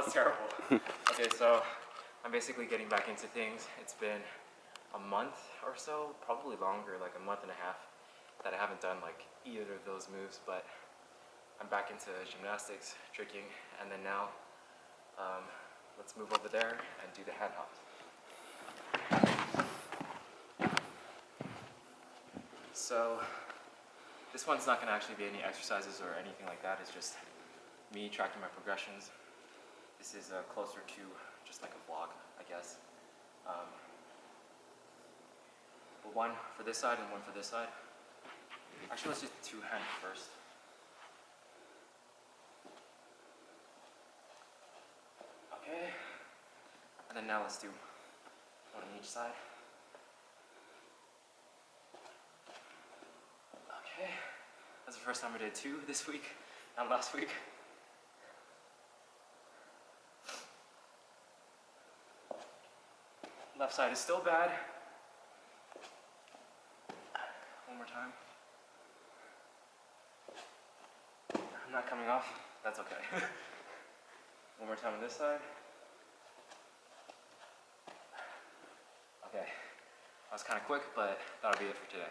That was terrible. Okay, so I'm basically getting back into things. It's been a month or so, probably longer, like a month and a half, that I haven't done like either of those moves, but I'm back into gymnastics, tricking, and then now let's move over there and do the hand hops. So this one's not going to actually be any exercises or anything like that. It's just me tracking my progressions. This is closer to just like a vlog, I guess. But one for this side and one for this side. Actually, let's just do two-hand first. Okay. And then now let's do one on each side. Okay. That's the first time I did two this week and last week. Left side is still bad. One more time. I'm not coming off. That's okay. One more time on this side. Okay. That was kind of quick, but that'll be it for today.